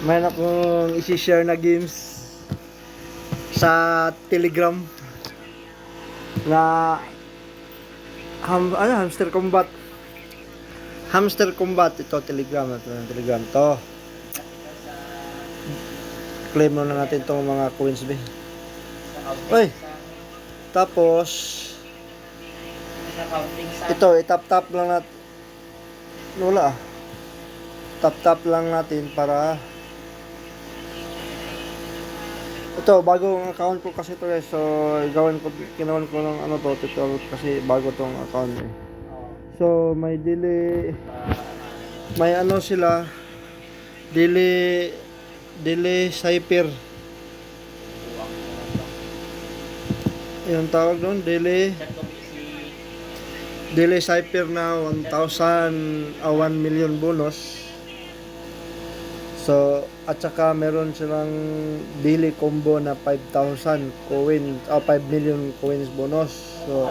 Mayroon akong isi-share na games sa Telegram na Hamster Combat. Hamster Combat ito, Telegram to. Claim na natin tong mga coins be. Oy. Tapos ito, itap-tap lang natin. Wala ah. Tap-tap lang natin para ito, bagong account ko kasi ito so ginawan ko ng ano to, tutorial kasi bago tong account eh. So, may ano sila, daily cipher. Yung tawag doon, daily cipher na 1 million bonus. So, at saka meron silang daily combo na 5,000 coins, 5 million coins bonus. So,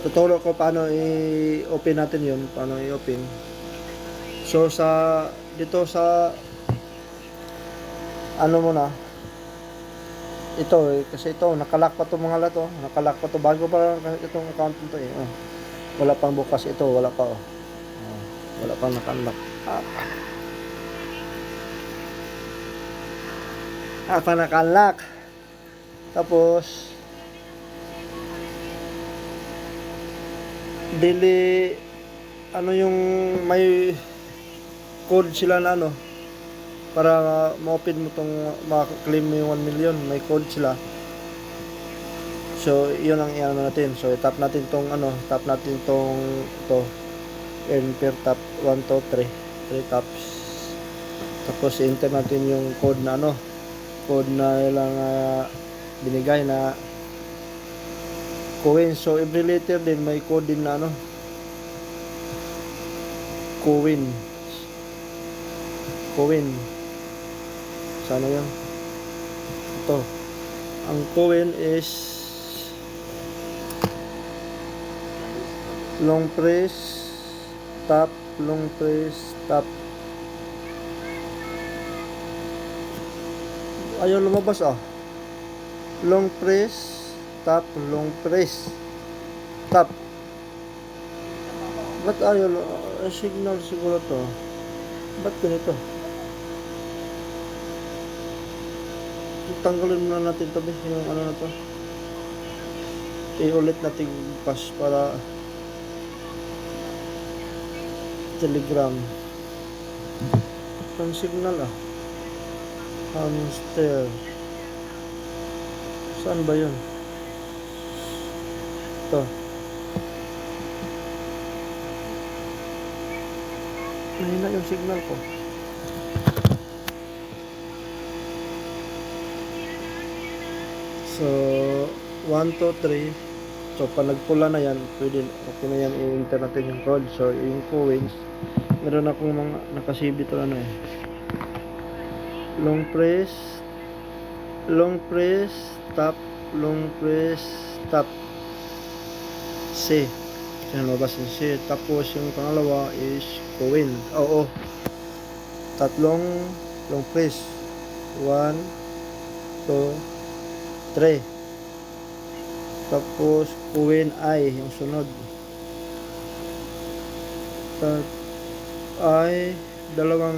tuturo ko paano i-open natin yun, paano i-open. So, dito sa ano muna, ito kasi ito, nakalock pa to mga lato, nakalock pa to, bago pa itong account nito eh. Wala pang bukas ito, wala pa oh. Wala pang nakalock. Pa nakalock. Tapos daily ano yung may code sila na ano para ma-open mo tong maka-claim mo yung 1 million, may code sila. So yun ang i-ano natin. So i-tap natin tong tap natin tong ito, earn per tap 1 2 3 taps. Tapos enter natin yung code na code na ilang binigay na coin. So every letter din may code din na coin. Sana yun. Ito. Ang coin is long press, tap, long press, tap. Ayaw lumabas long press, tap, long press, tap. Ba't ayaw signal siguro to? Ba't ganito? Tanggalin muna natin to yung na to. I-ulit natin pass para Telegram. Ang signal hamster. Saan ba yun? Ito. Mahina yung signal ko. So 1 2 3. So pag nagpula na yan, pwede okay na yan, i-enter natin yung code. So yung coins, meron akong mga nakasave ito long press, tap, long press, tap. C. Yan, mabas yung C. Tapos yung pangalawa is coin. Tatlong long press. 1 2 3. Tapos coin I yung sunod. I dalawang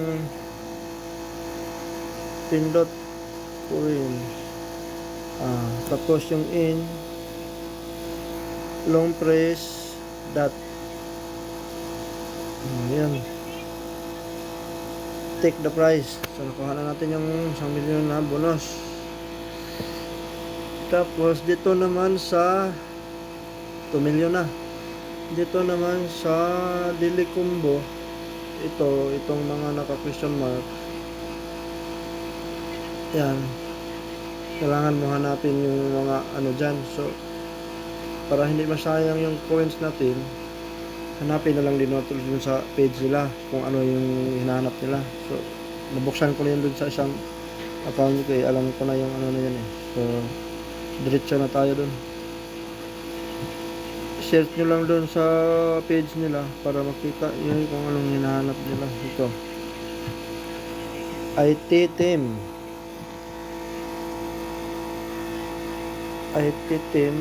pindot coin. Tapos yung in long press dot. Yan. Take the price. So nakuha na natin yung 1 million na bonus. Tapos dito naman sa 2 million na. Dito naman sa daily combo, itong mga naka-question mark. Yan. Kailangan mo hanapin yung mga dyan. So para hindi masayang yung coins natin, hanapin na lang din natin dun sa page nila kung ano yung hinahanap nila. So nabuksan ko na yun dun sa isang account ko alam ko na yung na yan So diretso na tayo dun. Search nyo lang dun sa page nila para makita yun kung anong hinahanap nila. Ito IT team. IT team.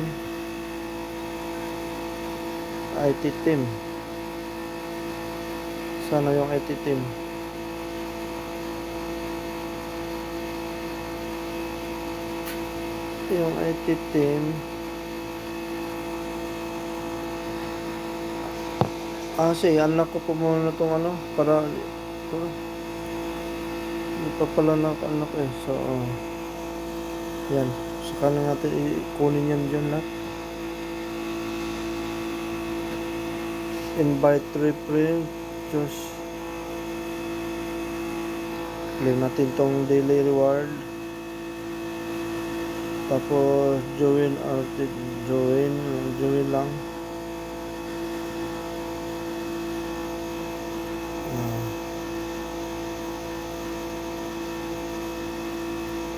IT team. Sana yung IT team. Yung IT team. Sige, anak ko po muna itong ano, para ito. Hindi pa pala anak eh. So, yan. Saka na natin ikunin yan dyan lahat. Invite reprint. Just claim natin tong daily reward. Tapos, join lang.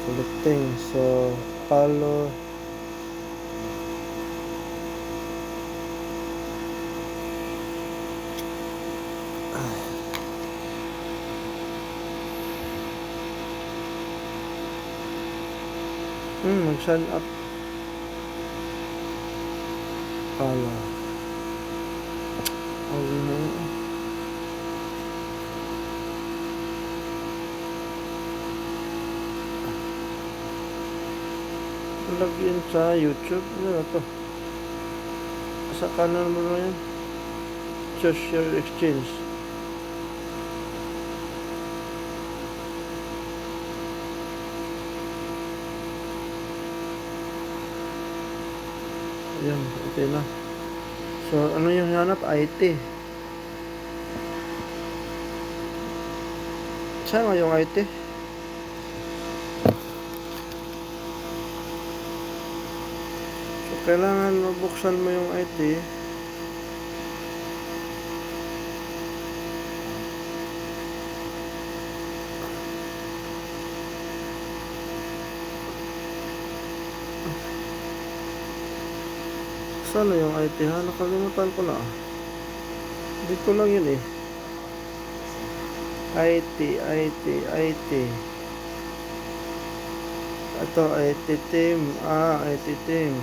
Collecting. So, follow. Mag-sign up. Follow. Login sa YouTube. Ano to? Sa kanan mo na yan. Social exchange. Ayan, okay na. So, ano yung hanap? IT. Saan nga yung IT? So, kailangan mabuksan mo yung IT. Saan na yung IT ha? Nakalimutan ko na. Dito lang yun eh. IT. Ito, IT team. IT team.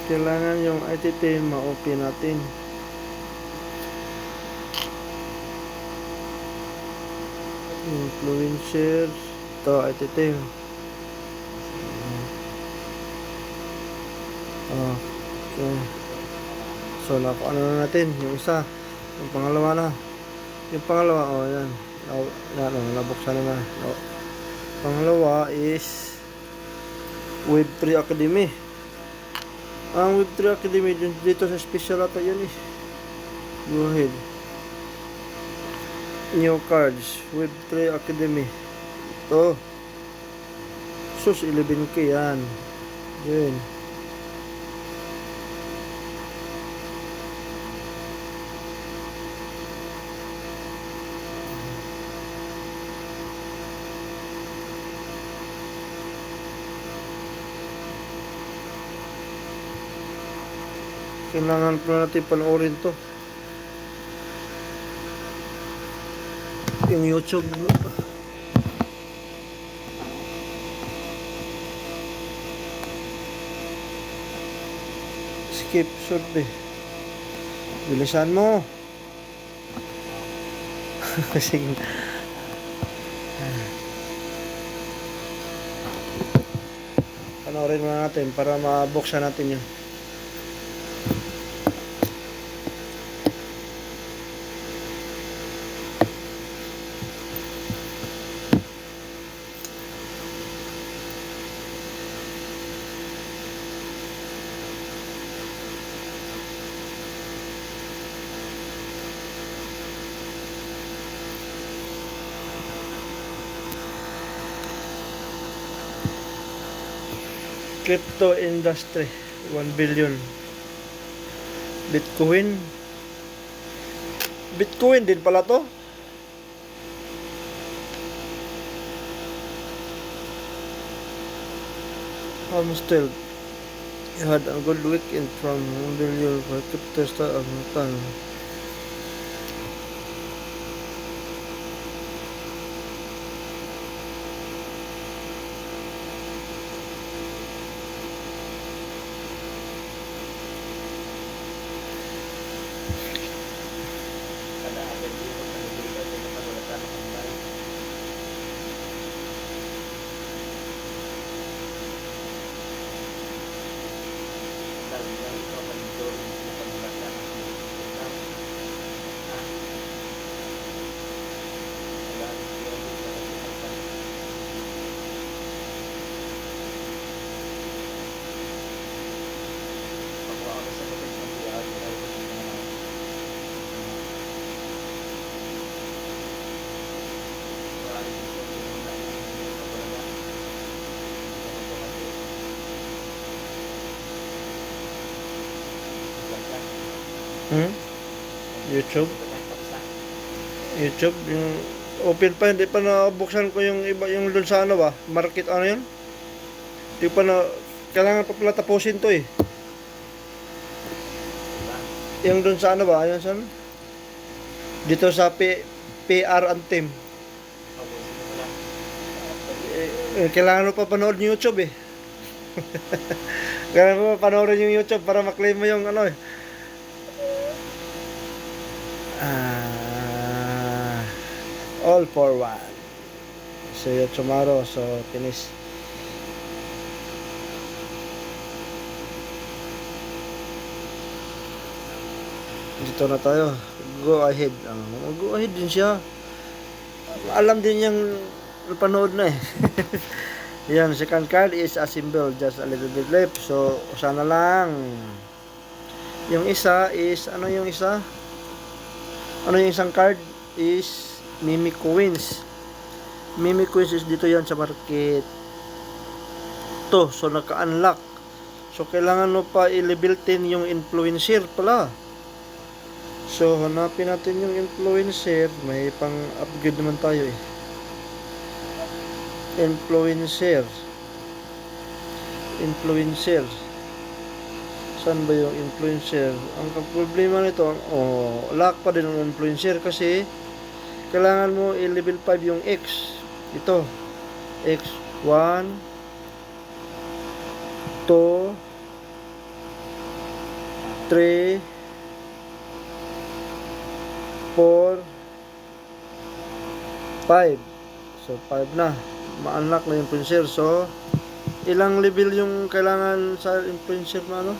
Kailangan yung IT team ma-open natin. Influencer. Ito, IT team. Okay. So, ano na natin? Yung isa. Yung pangalawa na. Yung pangalawa, yan. Yan, nabuksan na. Pangalawa is Web3 Academy. Ang Web3 Academy, dito sa special ata yun eh. Go ahead. New cards. Web3 Academy. Ito. Sus, 11K yan. Yun. Kailangan pa natin panoorin to. Yung YouTube. Skip survey. Bilisan mo. Sige. Panoorin muna natin para mabuksan natin yun. Crypto industry 1 billion. Bitcoin din pala to. Still, you had a good weekend from 1 billion for crypto stock. Hmm? YouTube? YouTube, yung open pa, hindi pa nabuksan ko yung iba, yung dun sa ano ba? Market, ano yun? Hindi pa na, kailangan pa pala tapusin to eh. Yung dun sa ano ba? Ayun saan? Dito sa PR Anthem. Kailangan mo pa panood yung YouTube eh. Kailangan mo pa panoorin yung YouTube para maklaim mo yung ano eh. All for one. See you tomorrow. So, finish. Dito na tayo. Go ahead. Go ahead din siya. Alam din niyang panood na eh. Yan, second card is a symbol. Just a little bit left. So, sana lang. Yung isa is, ano yung isa? Ano yung isang card? Is Mimic Coins. Mimic Coins is dito yan sa market. To, so naka-unlock. So, kailangan mo pa i-level 10 yung influencer pala. So, hanapin natin yung influencer. May pang-upgrade naman tayo eh. Influencer. Saan ba yung influencer? Ang problema nito, lock pa din ang influencer kasi kailangan mo i-level 5 yung X. Ito. X. 1 2 3 4 5. So 5 na. Ma-unlock na yung influencer. So ilang level yung kailangan sa influencer na ano?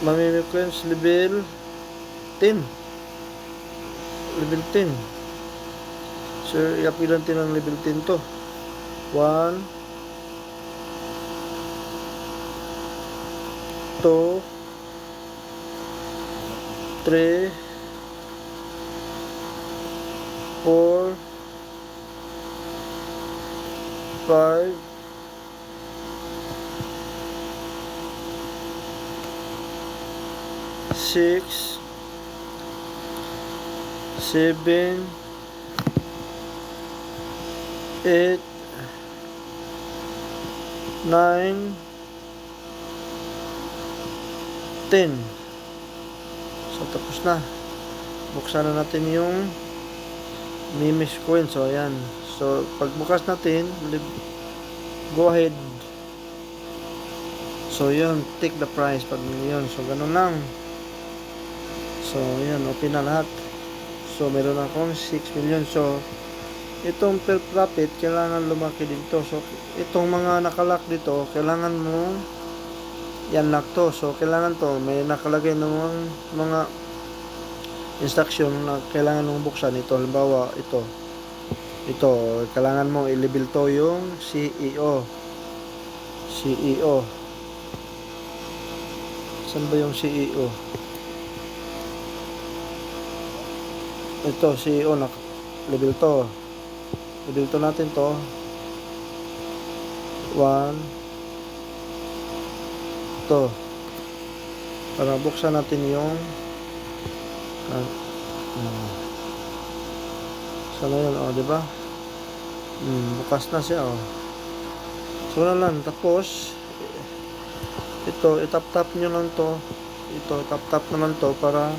Mamimikwense level 10. Level 10. So i-upgrade natin ng level 10 to. 1 2 3 4 5 6 7 8 9 10. So tapos na. Buksan na natin yung Mimic Coins. So ayan. So pagbukas natin, go ahead. So yun, take the price pag yun. So ganun lang. So yan, open na lahat. So meron akong 6 million. So itong per profit kailangan lumaki dito. So itong mga nakalock dito, kailangan mo yan lock to. So kailangan to, may nakalagay ng mga instruction na kailangan mong buksan. Ito halimbawa, ito kailangan mo i-level to yung CEO. Saan ba yung CEO? Ito, CEO na level to natin to 1 to para buksan natin yung sana yun, diba? Bukas na siya, so na lang, tapos ito, itap-tap nyo lang to, tap-tap naman to para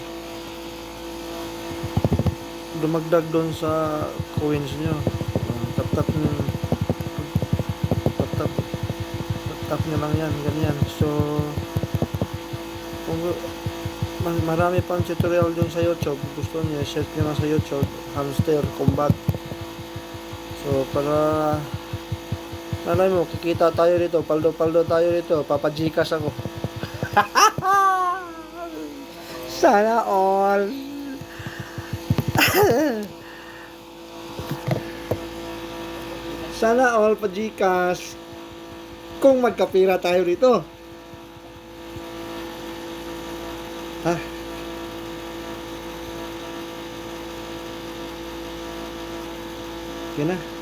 dumagdag doon sa coins nyo. Tap-tap nyo lang yan, ganyan. So kung marami pang tutorial dun sa YouTube, gusto nyo, search nyo lang sa YouTube, Hamster Combat. So para mo, kikita tayo dito, paldo tayo dito, papajikas ako. Sana all. Sana all pajikas kung magkapira tayo dito. Ha? Yun na.